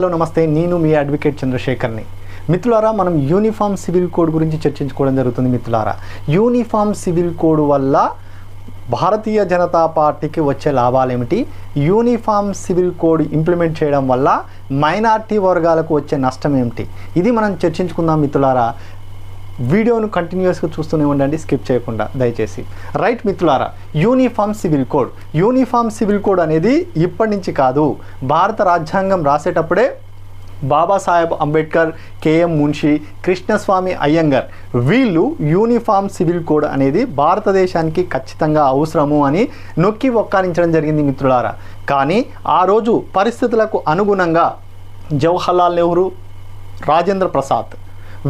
Hello నమస్తే, నేను మీ advocate చంద్రశేఖర్ని. మిత్రులారా, మనం యూనిఫామ్ సివిల్ కోడ్ గురించి చర్చించుకోవడం జరుగుతుంది. మిత్రులారా, యూనిఫామ్ సివిల్ కోడ్ వల్ల భారతీయ జనతా పార్టీకి వచ్చే లాభాలు ఏమిటి, యూనిఫామ్ సివిల్ కోడ్ ఇంప్లిమెంట్ చేయడం వల్ల మైనారిటీ వర్గాలకు వచ్చే నష్టం ఏమిటి, ఇది మనం చర్చించుకుందాం. మిత్రులారా, వీడియోను కంటిన్యూస్గా చూస్తూనే ఉండండి, స్కిప్ చేయకుండా దయచేసి. రైట్ మిత్రులారా, యూనిఫామ్ సివిల్ కోడ్ అనేది ఇప్పటి నుంచి కాదు, భారత రాజ్యాంగం రాసేటప్పుడే బాబాసాహెబ్ అంబేద్కర్, కేఎం మున్షి, కృష్ణస్వామి అయ్యంగర్ వీళ్ళు యూనిఫామ్ సివిల్ కోడ్ అనేది భారతదేశానికి ఖచ్చితంగా అవసరము అని నొక్కి ఒక్కానించడం జరిగింది మిత్రులారా. కానీ ఆ రోజు పరిస్థితులకు అనుగుణంగా జవహర్లాల్ నెహ్రూ, రాజేంద్ర ప్రసాద్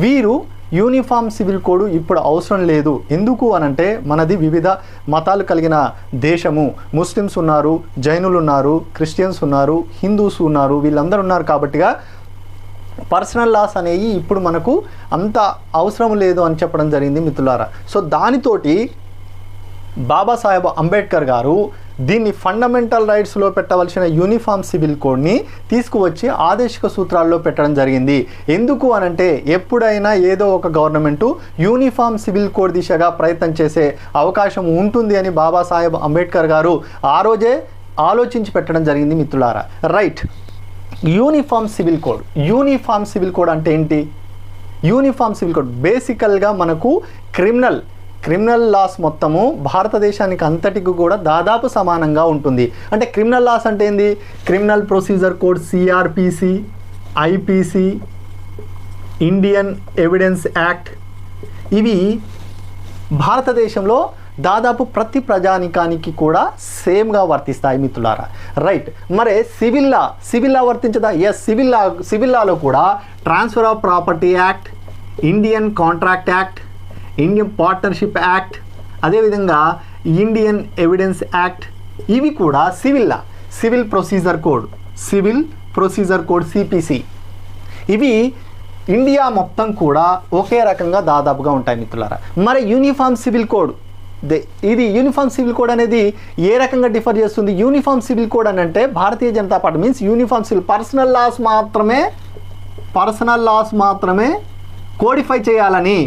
వీరు యూనిఫామ్ సివిల్ కోడ్ ఇప్పుడు అవసరం లేదు. ఎందుకు అనంటే మనది వివిధ మతాలు కలిగిన దేశము, ముస్లిమ్స్ ఉన్నారు, జైనులు ఉన్నారు, క్రిస్టియన్స్ ఉన్నారు, హిందూస్ ఉన్నారు, వీళ్ళందరూ ఉన్నారు. కాబట్టిగా పర్సనల్ లాస్ అనేవి ఇప్పుడు మనకు అంత అవసరం లేదు అని చెప్పడం జరిగింది మిత్రులారా. సో దానితోటి బాబాసాహెబ్ అంబేద్కర్ గారు దీన్ని ఫండమెంటల్ రైట్స్లో పెట్టవలసిన యూనిఫామ్ సివిల్ కోడ్ని తీసుకువచ్చి ఆదేశిక సూత్రాల్లో పెట్టడం జరిగింది. ఎందుకు అనంటే ఎప్పుడైనా ఏదో ఒక గవర్నమెంటు యూనిఫామ్ సివిల్ కోడ్ దిశగా ప్రయత్నం చేసే అవకాశం ఉంటుంది అని బాబాసాహెబ్ అంబేద్కర్ గారు ఆ రోజే ఆలోచించి పెట్టడం జరిగింది మిత్రులారా. రైట్, యూనిఫామ్ సివిల్ కోడ్ అంటే ఏంటి? యూనిఫామ్ సివిల్ కోడ్ బేసికల్గా మనకు క్రిమినల్ లాస్ మొత్తము భారతదేశానికి అంతటికి కూడా దాదాపు సమానంగా ఉంటుంది. అంటే క్రిమినల్ లాస్ అంటే ఏంది? Criminal procedure code, CrPC, IPC, Indian evidence act, ఇవి భారతదేశంలో దాదాపు ప్రతి ప్రజానికానికి కూడా సేమ్గా వర్తిస్తాయి మిత్రులారా. రైట్, మరే సివిల్ లా వర్తించదా? ఎస్, సివిల్ లాలో కూడా transfer of property act, Indian contract act, Indian partnership act, అదేవిధంగా ఇండియన్ ఎవిడెన్స్ యాక్ట్, ఇవి కూడా సివిల్ ప్రొసీజర్ కోడ్ సిపిసి, ఇవి ఇండియా మొత్తం కూడా ఒకే రకంగా దాదాపుగా ఉంటాయి మిత్రులారా. మరి యూనిఫామ్ సివిల్ కోడ్ అనేది ఏ రకంగా డిఫర్ చేస్తుంది? యూనిఫామ్ సివిల్ కోడ్ అని అంటే Bharatiya Janata Party means uniform civil personal laws మాత్రమే కోడిఫై చేయాలని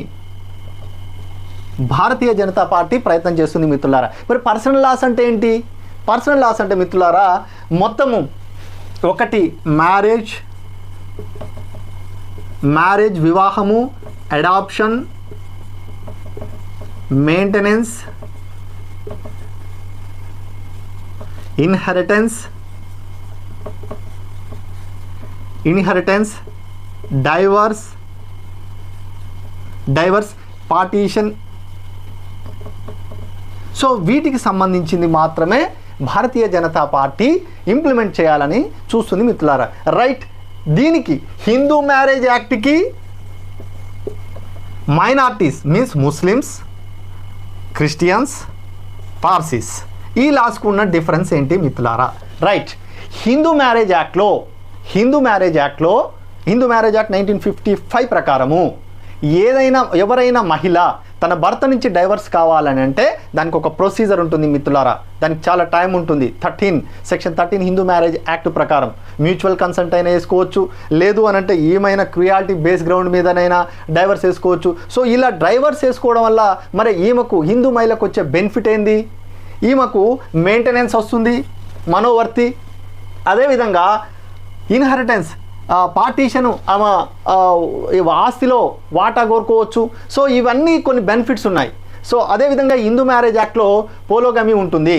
భారతీయ జనతా పార్టీ ప్రయత్నం చేస్తుంది మిత్రులారా. మరి పర్సనల్ లాస్ అంటే ఏంటి? పర్సనల్ లాస్ అంటే మిత్రులారా, మొత్తము ఒకటి మ్యారేజ్ వివాహము, adoption, maintenance, inheritance, divorce, partition. So వీటికి సంబంధించింది మాత్రమే భారతీయ జనతా పార్టీ ఇంప్లిమెంట్ చేయాలని చూస్తుంది మిత్రులారా. రైట్, దీనికి హిందూ మ్యారేజ్ యాక్ట్కి minorities means Muslims, Christians, Parsis ఈ లాస్కు ఉన్న డిఫరెన్స్ ఏంటి మిత్రులారా? రైట్, హిందూ మ్యారేజ్ యాక్ట్ 1955 ప్రకారము ఎవరైనా మహిళ తన భర్త నుంచి డైవర్స్ కావాలని అంటే దానికి ఒక ప్రొసీజర్ ఉంటుంది మిత్రులారా. దానికి చాలా టైం ఉంటుంది. సెక్షన్ 13 హిందూ మ్యారేజ్ యాక్ట్ ప్రకారం మ్యూచువల్ కన్సెంట్ అయినా వేసుకోవచ్చు, లేదు అని అంటే ఏమైనా క్రియాలిటీ బేస్ గ్రౌండ్ మీదనైనా డైవర్స్ వేసుకోవచ్చు. సో ఇలా డైవర్స్ వేసుకోవడం వల్ల మరి ఈమెకు హిందూ మహిళకు వచ్చే బెనిఫిట్ ఏంది? ఈమెకు మెయింటెనెన్స్ వస్తుంది, మనోవర్తి, అదేవిధంగా ఇన్హెరిటెన్స్, పార్టీషను, ఆమె ఆస్తిలో వాటా కోరుకోవచ్చు. సో ఇవన్నీ కొన్ని బెనిఫిట్స్ ఉన్నాయి. సో అదేవిధంగా హిందూ మ్యారేజ్ యాక్ట్లో మోనోగమి ఉంటుంది,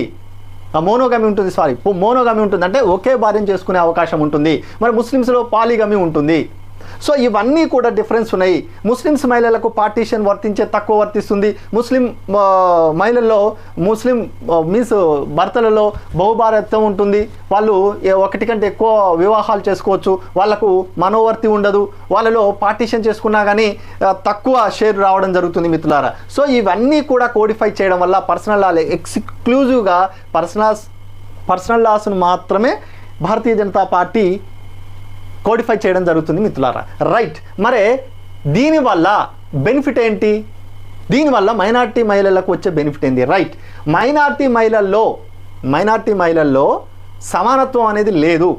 అంటే ఒకే భార్యను చేసుకునే అవకాశం ఉంటుంది. మరి ముస్లిమ్స్లో పాలిగమి ఉంటుంది. సో ఇవన్నీ కూడా డిఫరెన్స్ ఉన్నాయి. ముస్లిమ్స్ మహిళలకు పార్టీషన్ తక్కువ వర్తిస్తుంది. ముస్లిం మీన్స్ భర్తలలో బహుభార్యత్వం ఉంటుంది. వాళ్ళు ఒకటి కంటే ఎక్కువ వివాహాలు చేసుకోవచ్చు. వాళ్ళకు మనోవర్తి ఉండదు. వాళ్ళలో పార్టీషన్ చేసుకున్నా కానీ తక్కువ షేర్ రావడం జరుగుతుంది మిత్రులారా. సో ఇవన్నీ కూడా కోడిఫై చేయడం వల్ల పర్సనల్ లా ఎక్స్క్లూజివ్గా పర్సనల్ లాస్ను మాత్రమే భారతీయ జనతా పార్టీ కోడిఫై చేయడం జరుగుతుంది మిత్రులారా. రైట్, మరే దీనివల్ల బెనిఫిట్ ఏంటి? దీనివల్ల మైనారిటీ మహిళలకు వచ్చే బెనిఫిట్ ఏంటి? రైట్, మైనారిటీ మహిళల్లో సమానత్వం అనేది లేదు.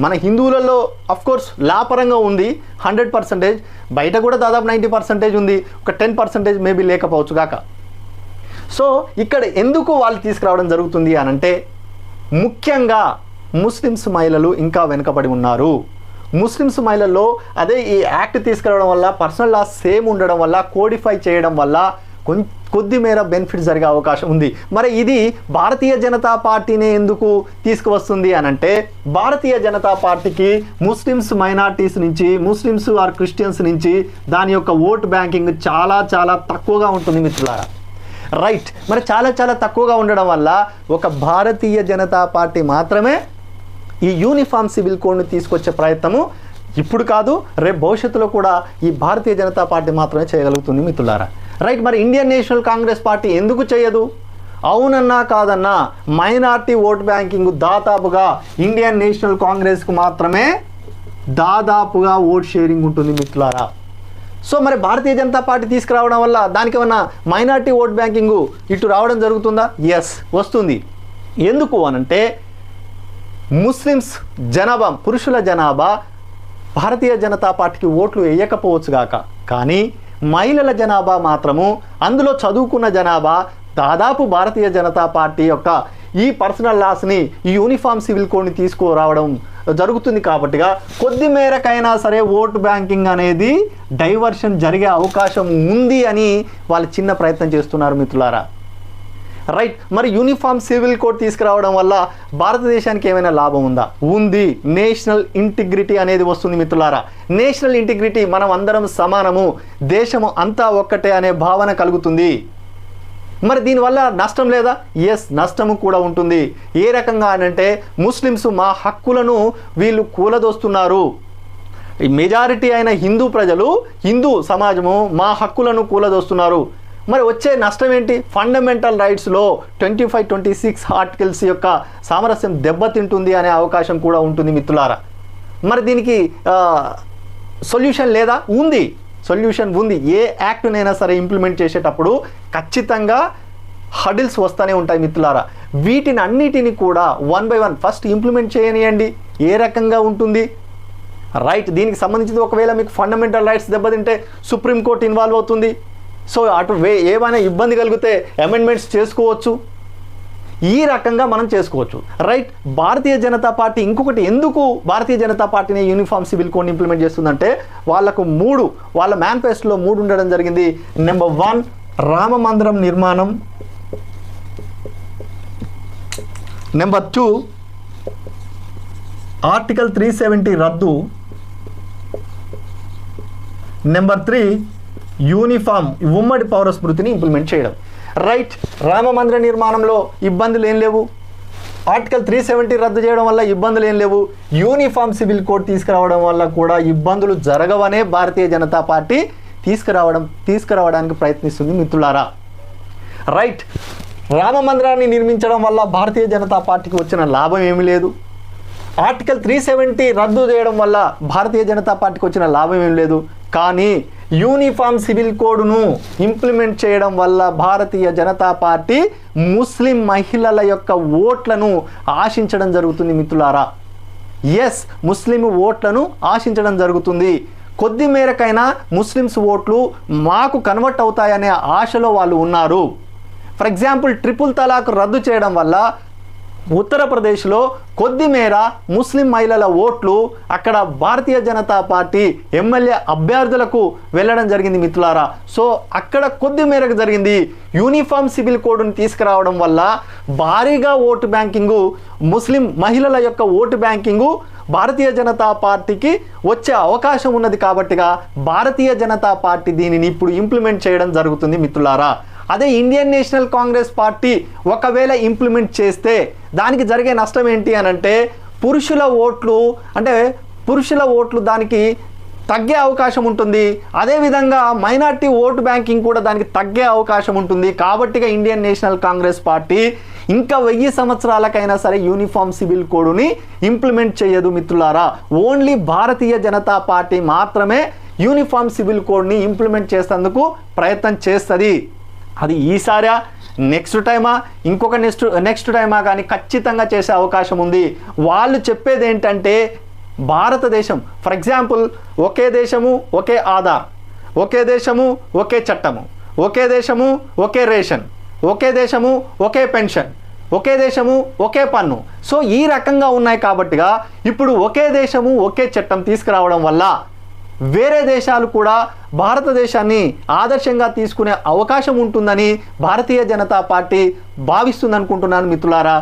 మన హిందువులలో అఫ్కోర్స్ లాపరంగా ఉంది 100%, బయట కూడా దాదాపు 90% ఉంది, ఒక 10% మేబీ లేకపోవచ్చు కాక. సో ఇక్కడ ఎందుకు వాళ్ళు తీసుకురావడం జరుగుతుంది అని అంటే ముఖ్యంగా ముస్లిమ్స్ మహిళలు ఇంకా వెనుకబడి ఉన్నారు. ముస్లిమ్స్ మహిళల్లో అదే ఈ యాక్ట్ తీసుకురావడం వల్ల, పర్సనల్ లా సేమ్ ఉండడం వల్ల, కోడిఫై చేయడం వల్ల కొద్ది మేర బెనిఫిట్ జరిగే అవకాశం ఉంది. మరి ఇది భారతీయ జనతా పార్టీనే ఎందుకు తీసుకువస్తుంది అని అంటే భారతీయ జనతా పార్టీకి ముస్లిమ్స్ మైనారిటీస్ నుంచి, ముస్లిమ్స్ ఆర్ క్రిస్టియన్స్ నుంచి దాని యొక్క ఓట్ బ్యాంకింగ్ చాలా చాలా తక్కువగా ఉంటుంది మిత్రులారా. రైట్, మరి చాలా చాలా తక్కువగా ఉండడం వల్ల ఒక భారతీయ జనతా పార్టీ మాత్రమే ఈ యూనిఫామ్ సివిల్ కోడ్ను తీసుకొచ్చే ప్రయత్నము ఇప్పుడు కాదు, రేపు భవిష్యత్తులో కూడా ఈ భారతీయ జనతా పార్టీ మాత్రమే చేయగలుగుతుంది మిత్రులారా. రైట్, మరి ఇండియన్ నేషనల్ కాంగ్రెస్ పార్టీ ఎందుకు చేయదు? అవునన్నా కాదన్నా మైనార్టీ ఓట్ బ్యాంకింగ్ దాదాపుగా ఇండియన్ నేషనల్ కాంగ్రెస్కు మాత్రమే దాదాపుగా ఓట్ షేరింగ్ ఉంటుంది మిత్రులారా. సో మరి భారతీయ జనతా పార్టీ తీసుకురావడం వల్ల దానికి ఏమన్నా మైనార్టీ ఓట్ బ్యాంకింగ్ ఇటు రావడం జరుగుతుందా? ఎస్, వస్తుంది. ఎందుకు అనంటే ముస్లిమ్స్ జనాభా, పురుషుల జనాభా భారతీయ జనతా పార్టీకి ఓట్లు వేయకపోవచ్చు గాక, కానీ మహిళల జనాభా మాత్రము, అందులో చదువుకున్న జనాభా దాదాపు భారతీయ జనతా పార్టీ యొక్క ఈ పర్సనల్ లాస్ని, ఈ యూనిఫామ్ సివిల్ కోడ్ని తీసుకురావడం జరుగుతుంది. కాబట్టిగా కొద్ది మేరకైనా సరే ఓటు బ్యాంకింగ్ అనేది డైవర్షన్ జరిగే అవకాశం ఉంది అని వాళ్ళు చిన్న ప్రయత్నం చేస్తున్నారు మిత్రులారా. రైట్, మరి యూనిఫామ్ సివిల్ కోడ్ తీసుకురావడం వల్ల భారతదేశానికి ఏమైనా లాభం ఉందా? ఉంది. నేషనల్ ఇంటిగ్రిటీ అనేది వస్తుంది మిత్రులారా. నేషనల్ ఇంటిగ్రిటీ, మనం అందరం సమానము, దేశము అంతా ఒక్కటే అనే భావన కలుగుతుంది. మరి దీనివల్ల నష్టం లేదా? ఎస్, నష్టము కూడా ఉంటుంది. ఏ రకంగా అంటే ముస్లిమ్స్ మా హక్కులను వీళ్ళు కూలదోస్తున్నారు. మెజారిటీ అయిన హిందూ ప్రజలు, హిందూ సమాజము మా హక్కులను కూలదోస్తున్నారు. మరి వచ్చే నష్టం ఏంటి? ఫండమెంటల్ రైట్స్లో 25, 26 ఆర్టికల్స్ యొక్క సామరస్యం దెబ్బతింటుంది అనే అవకాశం కూడా ఉంటుంది మిత్రులారా. మరి దీనికి సొల్యూషన్ లేదా? ఉంది, సొల్యూషన్ ఉంది. ఏ యాక్ట్నైనా సరే ఇంప్లిమెంట్ చేసేటప్పుడు ఖచ్చితంగా హడిల్స్ వస్తూనే ఉంటాయి మిత్రులారా. వీటిని అన్నిటిని కూడా 1 by 1 ఫస్ట్ ఇంప్లిమెంట్ చేయనియండి. ఏ రకంగా ఉంటుంది? రైట్, దీనికి సంబంధించి ఒకవేళ మీకు ఫండమెంటల్ రైట్స్ దెబ్బతింటే సుప్రీంకోర్టు ఇన్వాల్వ్ అవుతుంది. సో అటు ఏమైనా ఇబ్బంది కలిగితే అమెండ్మెంట్స్ చేసుకోవచ్చు. ఈ రకంగా మనం చేసుకోవచ్చు. రైట్, భారతీయ జనతా పార్టీ ఇంకొకటి ఎందుకు భారతీయ జనతా పార్టీని యూనిఫామ్ సివిల్ కోడ్ని ఇంప్లిమెంట్ చేస్తుందంటే వాళ్ళకు వాళ్ళ మేనిఫెస్టోలో 3 ఉండడం జరిగింది. నెంబర్ 1 రామ మందిరం నిర్మాణం, నెంబర్ 2 ఆర్టికల్ 370 రద్దు, నెంబర్ 3 యూనిఫామ్ ఉమ్మడి పౌర స్మృతిని ఇంప్లిమెంట్ చేయడం. రైట్, రామ మందిర నిర్మాణంలో ఇబ్బందులు ఏం లేవు, ఆర్టికల్ 370 రద్దు చేయడం వల్ల ఇబ్బందులు ఏం లేవు, యూనిఫామ్ సివిల్ కోడ్ తీసుకురావడం వల్ల కూడా ఇబ్బందులు జరగవనే భారతీయ జనతా పార్టీ తీసుకురావడానికి ప్రయత్నిస్తుంది మిత్రులారా. రైట్, రామ మందిరాన్ని నిర్మించడం వల్ల భారతీయ జనతా పార్టీకి వచ్చిన లాభం ఏమీ లేదు. ఆర్టికల్ 370 రద్దు చేయడం వల్ల భారతీయ జనతా పార్టీకి వచ్చిన లాభం ఏం లేదు. కానీ యూనిఫామ్ సివిల్ కోడ్ను ఇంప్లిమెంట్ చేయడం వల్ల భారతీయ జనతా పార్టీ ముస్లిం మహిళల యొక్క ఓట్లను ఆశించడం జరుగుతుంది మిత్రులారా. ఎస్, ముస్లిం ఓట్లను ఆశించడం జరుగుతుంది. కొద్ది మేరకైనా ముస్లిమ్స్ ఓట్లు మాకు కన్వర్ట్ అవుతాయనే ఆశలో వాళ్ళు ఉన్నారు. ఫర్ ఎగ్జాంపుల్ ట్రిపుల్ తలాక్ రద్దు చేయడం వల్ల ఉత్తరప్రదేశ్లో కొద్ది మేర ముస్లిం మహిళల ఓట్లు అక్కడ భారతీయ జనతా పార్టీ ఎమ్మెల్యే అభ్యర్థులకు వెళ్ళడం జరిగింది మిత్రులారా. సో అక్కడ కొద్ది మేరకు జరిగింది. యూనిఫామ్ సివిల్ కోడ్ను తీసుకురావడం వల్ల భారీగా ఓటు బ్యాంకింగు, ముస్లిం మహిళల యొక్క ఓటు బ్యాంకింగు భారతీయ జనతా పార్టీకి వచ్చే అవకాశం ఉన్నది. కాబట్టిగా భారతీయ జనతా పార్టీ దీనిని ఇప్పుడు ఇంప్లిమెంట్ చేయడం జరుగుతుంది మిత్రులారా. అదే ఇండియన్ నేషనల్ కాంగ్రెస్ పార్టీ ఒకవేళ ఇంప్లిమెంట్ చేస్తే దానికి జరిగే నష్టం ఏంటి అని అంటే పురుషుల ఓట్లు దానికి తగ్గే అవకాశం ఉంటుంది. అదేవిధంగా మైనార్టీ ఓటు బ్యాంకింగ్ కూడా దానికి తగ్గే అవకాశం ఉంటుంది. కాబట్టిగా ఇండియన్ నేషనల్ కాంగ్రెస్ పార్టీ ఇంకా 1000 సంవత్సరాలకైనా సరే యూనిఫామ్ సివిల్ కోడ్ని ఇంప్లిమెంట్ చేయదు మిత్రులారా. ఓన్లీ భారతీయ జనతా పార్టీ మాత్రమే యూనిఫామ్ సివిల్ కోడ్ని ఇంప్లిమెంట్ చేసేందుకు ప్రయత్నం చేస్తుంది. అది ఈసారా, నెక్స్ట్ టైమా, ఇంకొక నెక్స్ట్ టైమా కానీ ఖచ్చితంగా చేసే అవకాశం ఉంది. వాళ్ళు చెప్పేది ఏంటంటే భారతదేశం ఫర్ ఎగ్జాంపుల్ ఒకే దేశము ఒకే ఆధార్, ఒకే దేశము ఒకే చట్టము, ఒకే దేశము ఒకే రేషన్, ఒకే దేశము ఒకే పెన్షన్, ఒకే దేశము ఒకే పన్ను. సో ఈ రకంగా ఉన్నాయి కాబట్టిగా ఇప్పుడు ఒకే దేశము ఒకే చట్టం తీసుకురావడం వల్ల వేరే దేశాలు కూడా భారతదేశాన్ని ఆదర్శంగా తీసుకునే అవకాశం ఉంటుందని భారతీయ జనతా పార్టీ భావిస్తుంది అనుకుంటున్నాను మిత్రులారా.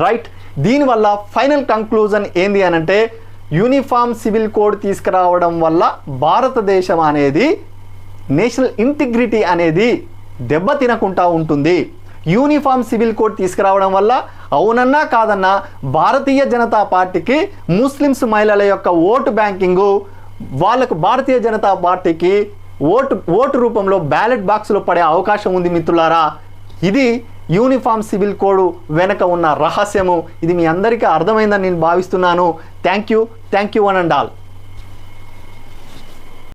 రైట్, దీనివల్ల ఫైనల్ కంక్లూజన్ ఏంది అనంటే యూనిఫామ్ సివిల్ కోడ్ తీసుకురావడం వల్ల భారతదేశం అనేది నేషనల్ ఇంటిగ్రిటీ అనేది దెబ్బతినకుండా ఉంటుంది. యూనిఫామ్ సివిల్ కోడ్ తీసుకురావడం వల్ల అవునన్నా కాదన్నా భారతీయ జనతా పార్టీకి ముస్లిమ్స్ మహిళల యొక్క ఓటు బ్యాంకింగు వాళ్ళకు భారతీయ జనతా పార్టీకి ఓటు రూపంలో బ్యాలెట్ బాక్స్లో పడే అవకాశం ఉంది మిత్రులారా. ఇది యూనిఫామ్ సివిల్ కోడ్ వెనక ఉన్న రహస్యము. ఇది మీ అందరికీ అర్థమైందని నేను భావిస్తున్నాను. Thank you one and all.